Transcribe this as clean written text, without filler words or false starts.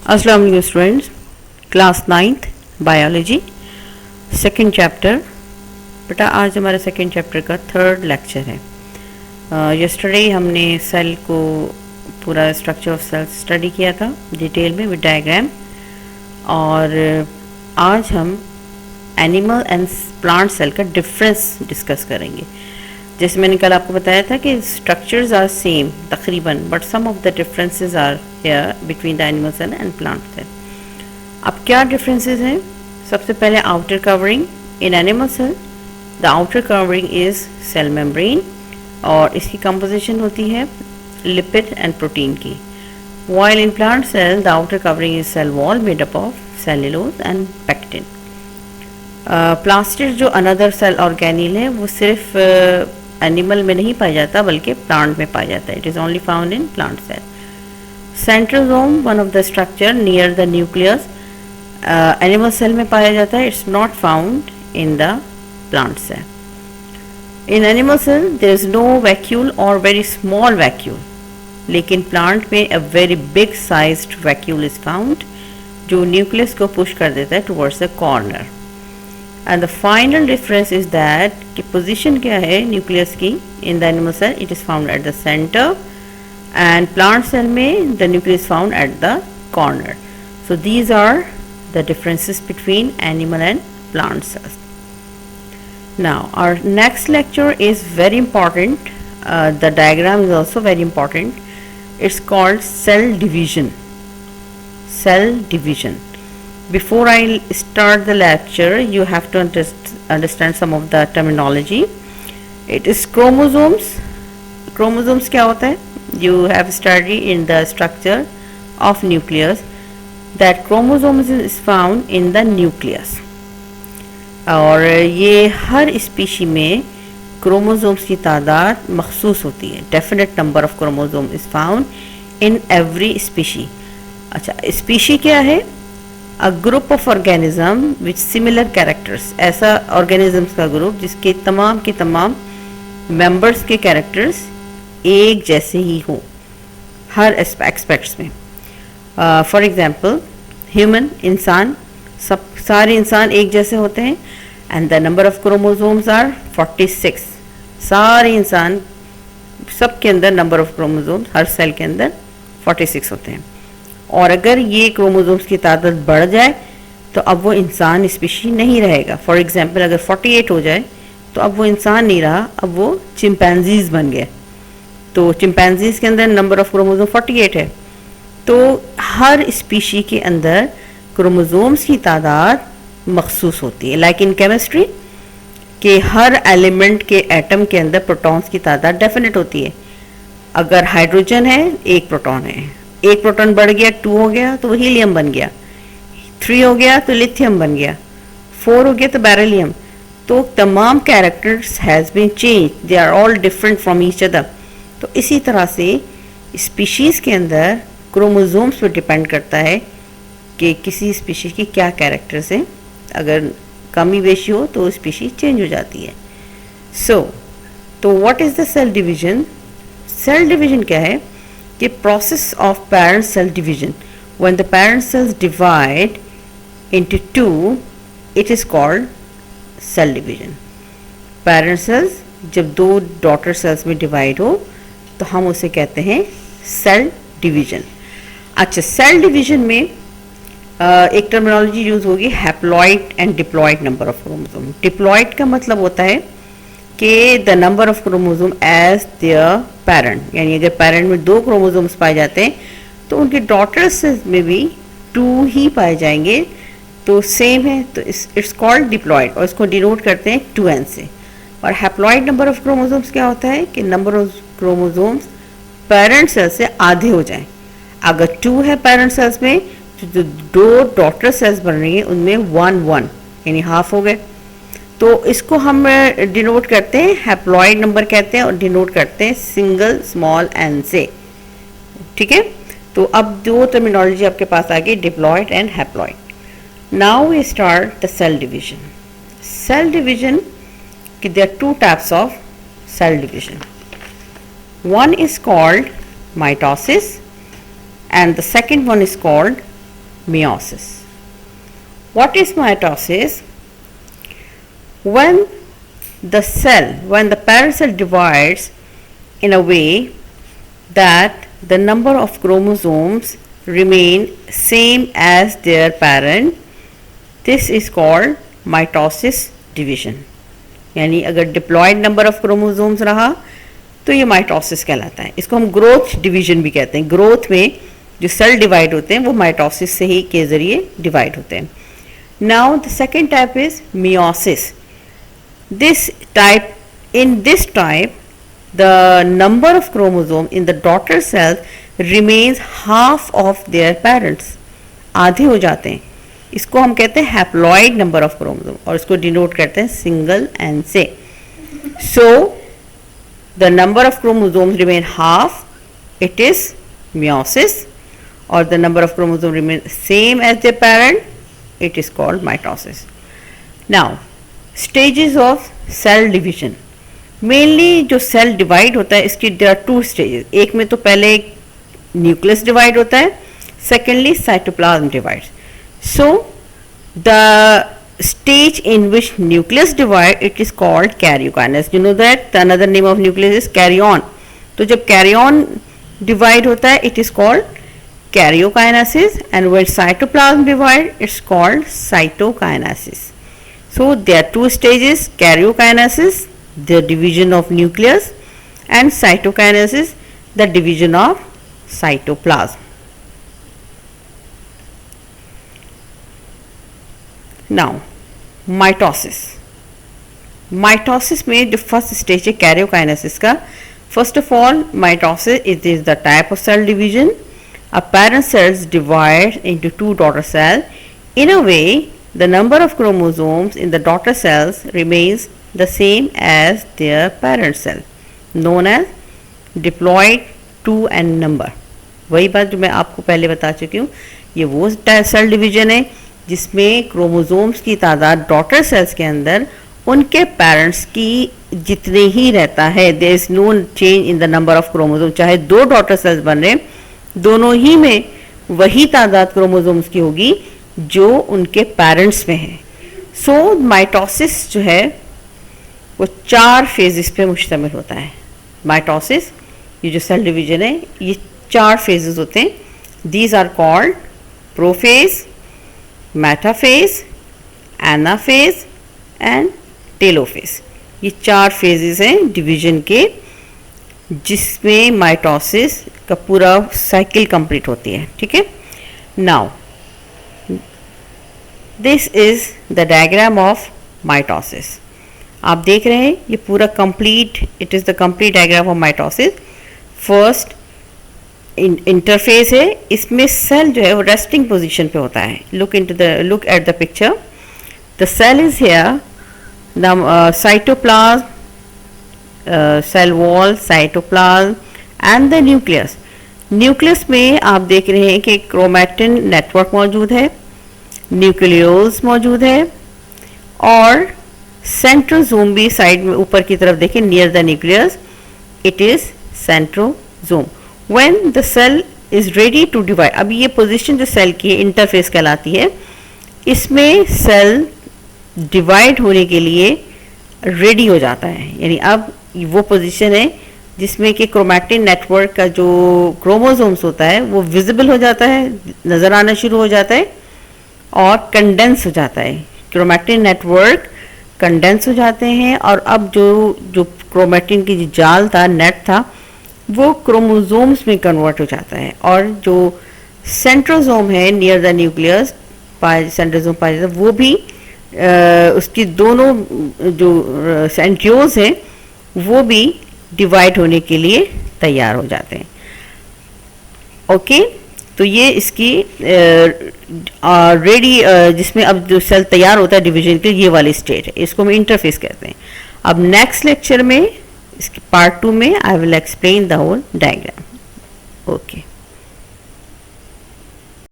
अस्सलाम वालेकुम students, class 9th biology second chapter. बेटा आज हमारे सेकंड चैप्टर का थर्ड लेक्चर है। यस्टरडे हमने सेल को पूरा स्ट्रक्चर ऑफ सेल स्टडी किया था डिटेल में विद डायग्राम, और आज हम एनिमल एंड प्लांट सेल का डिफरेंस डिस्कस करेंगे। जैसे मैंने कल आपको बताया था कि स्ट्रक्चर्स आर सेम तकरीबन, but some of the differences are here between the animal cell and plant cell. अब क्या डिफरेंसेस हैं? सबसे पहले outer covering. In animal cell the outer covering is cell membrane, और इसकी कंपोजिशन होती है लिपिड एंड प्रोटीन की। while in plant cell the outer covering is cell wall made up of cellulose and pectin. Plastid जो another cell organelle है वो सिर्फ animal में नहीं पाया जाता बल्कि प्लांट में पाया जाता है। It is only found in plant cell. Centrosome one of the structure near the nucleus animal cell में पाया जाता है। It's not found in the plant cell. In animal cell there is no vacuole और very small vacuole, लेकिन plant में a very big sized vacuole is found जो nucleus को push कर देता है towards the corner. And the final difference is that कि position क्या है न्यूक्लियस की in the animal cell, it is found at the centre, and plant cell में the nucleus found at the corner. So these are the differences between animal and plant cells. Now our next lecture is very important. The diagram is also very important. It's called cell division. Cell division. Before I start the lecture, you have to understand some of the terminology. It is chromosomes. Chromosomes क्या होता है? You have studied in the structure of nucleus that chromosomes is found in the nucleus. और ये हर species में chromosomes की तादाद मखसूस होती है। Definite number of chromosome is found in every species. अच्छा, स्पीशी क्या है? A group of organism which similar characters. ऐसा ऑर्गेनिजम्स का ग्रुप जिसके तमाम के तमाम मेंबर्स के कैरेक्टर्स एक जैसे ही हों हर एस्पेक्ट्स में। फॉर एग्जांपल ह्यूमन, इंसान, सब सारे इंसान एक जैसे होते हैं, and the number of chromosomes are 46। सारे इंसान सब के अंदर नंबर ऑफ क्रोमोसोम्स हर सेल के अंदर 46 होते हैं। और अगर ये क्रोमोसोम्स की तादाद बढ़ जाए तो अब वो इंसान स्पीशी नहीं रहेगा। फॉर एग्जांपल अगर 48 हो जाए तो अब वो इंसान नहीं रहा, अब वो चिंपैंजीज बन गए। तो चिंपैंजीज के अंदर नंबर ऑफ क्रोमोसोम 48 है। तो हर स्पीशी के अंदर क्रोमोसोम्स की तादाद मखसूस होती है। लाइक इन केमिस्ट्री के हर एलिमेंट के एटम के अंदर प्रोटॉन्स की तादाद डेफिनेट होती है। अगर हाइड्रोजन है, एक प्रोटॉन है, एक प्रोटॉन बढ़ गया 2 हो गया तो वो हीलियम बन गया, 3 हो गया तो लिथियम बन गया, 4 हो गया तो बेरिलियम। तो तमाम characters has been change, they are all different from each other. तो इसी तरह से स्पीशीज़ के अंदर क्रोमोसोम्स पर डिपेंड करता है कि किसी स्पीशीज की क्या कैरेक्टर्स हैं। अगर कमी बेशी हो तो स्पीशीज चेंज हो जाती है। तो what is the cell division? Cell division क्या है? कि process of parent cell division. When the parent cells divide into 2 it is called cell division. Parent cells जब 2 डॉटर सेल्स में डिवाइड हो तो हम उसे कहते हैं सेल डिवीजन। अच्छा, सेल डिवीजन में एक टर्मिनोलॉजी यूज होगी haploid and diploid number of chromosome. Diploid का मतलब होता है कि the number of chromosome as their parent, यानी अगर पेरेंट में 2 क्रोमोसोम्स पाए जाते हैं तो उनके डॉटर्स में भी 2 ही पाए जाएंगे, तो सेम है, तो इट्स कॉल्ड डिप्लॉइड, और इसको डिनोट करते हैं 2n से। और हैप्लॉइड नंबर ऑफ क्रोमोसोम्स क्या होता है कि number of chromosomes parent cell से आधे हो जाएं। अगर 2 है पेरेंट सेल्स में जो 2 डॉटर सेल्स बन रही हैं उनमें 1 यानी हाफ हो गए। तो इसको हम डिनोट करते हैं, हैप्लॉइड नंबर कहते हैं, और डिनोट करते हैं सिंगल स्मॉल n से। ठीक है, तो अब 2 टर्मिनोलॉजी आपके पास आ गई, diploid and haploid. Now we start the cell division. Cell division कि there are 2 types of cell division. One is called mitosis and the second one is called meiosis. What is mitosis? When the parent cell divides in a way that the number of chromosomes remain same as their parent, this is called mitosis division. यानी अगर diploid number of chromosomes रहा तो ये mitosis कहलाता है. इसको हम growth division भी कहते हैं. ग्रोथ में जो सेल डिवाइड होते हैं वो माइटोसिस से ही के जरिए डिवाइड होते हैं. Now the second type is meiosis. In this type, the number of chromosomes in the daughter cells remains half of their parents. आधे हो जाते हैं. इसको हम कहते हैं हैप्लॉइड नंबर ऑफ क्रोमोसोम और इसको डिनोट करते हैं सिंगल एन से. So the number of chromosomes remain half, it is meiosis, और the number of chromosome remain same as the parent, it is called mitosis. Now stages of cell division. Mainly जो cell divide होता है इसकी there are two stages. एक में तो पहले nucleus divide होता है, secondly cytoplasm divides. So the stage in which nucleus divide, it is called karyokinesis. You know that the another name of nucleus is karyon. तो जब karyon divide होता है it is called karyokinesis, and when cytoplasm divide it's called cytokinesis. So there are two stages: karyokinesis, the division of nucleus, and cytokinesis, the division of cytoplasm. Now mitosis. Mitosis में जो first stage है karyokinesis का, first of all mitosis it is the type of cell division. A parent cells divide into two daughter cell in a way the number of chromosomes in the daughter cells remains the same as their parent cell, known as diploid two n number. वही बात जो मैं आपको पहले बता चुकी हूँ. ये वो सेल डिवीजन है जिसमें क्रोमोसोम्स की तादाद डॉटर सेल्स के अंदर उनके पेरेंट्स की जितने ही रहता है. There is no change in the number of chromosome. चाहे दो डॉटर सेल्स बन रहे, दोनों ही में वही तादाद क्रोमोसोम्स की होगी जो उनके पेरेंट्स में है. सो माइटोसिस जो है वो 4 फेजेस पे मुश्तमिल होता है. माइटोसिस ये जो सेल डिवीजन है ये 4 फेजेस होते हैं. These are called prophase, metaphase, anaphase and telophase. ये 4 फेजेस हैं डिवीजन के जिसमें माइटोसिस का पूरा साइकिल कंप्लीट होती है. ठीक है. Now this is the diagram of mitosis. आप देख रहे हैं ये पूरा complete, it is the complete diagram of mitosis. First interface है, इसमें सेल जो है वो रेस्टिंग पोजीशन पे होता है. Look at the picture. The cell is here, the cytoplasm, cell wall, cytoplasm and the nucleus. Nucleus में आप देख रहे हैं कि क्रोमैटिन नेटवर्क मौजूद है, न्यूक्लियोल्स मौजूद है, और सेंट्रोसोम भी साइड में ऊपर की तरफ देखें near the nucleus, it is centrosome. When the cell is ready to divide, अभी ये पोजीशन जो सेल की इंटरफेस कहलाती है, इसमें सेल डिवाइड होने के लिए रेडी हो जाता है. यानी अब वो पोजीशन है जिसमें कि क्रोमैटिन नेटवर्क का जो क्रोमोसोम्स होता है वो विजिबल हो जाता है, नज़र आना शुरू हो जाता है और कंडेंस हो जाता है. क्रोमैटिन नेटवर्क कंडेंस हो जाते हैं और अब जो क्रोमैटिन की जो जाल था, नेट था, वो क्रोमोसोम्स में कन्वर्ट हो जाता है. और जो सेंट्रोसोम है नियर द न्यूक्लियस, सेंट्रोसोम पाया जाता है, वो भी उसकी दोनों जो सेंट्रियोल्स हैं वो भी डिवाइड होने के लिए तैयार हो जाते हैं. ओके. तो ये इसकी रेडी जिसमें अब जो सेल तैयार होता है डिवीजन के, ये वाली स्टेट है, इसको हम इंटरफेस कहते हैं. अब नेक्स्ट लेक्चर में इसके पार्ट 2 में I will explain the whole diagram. Okay.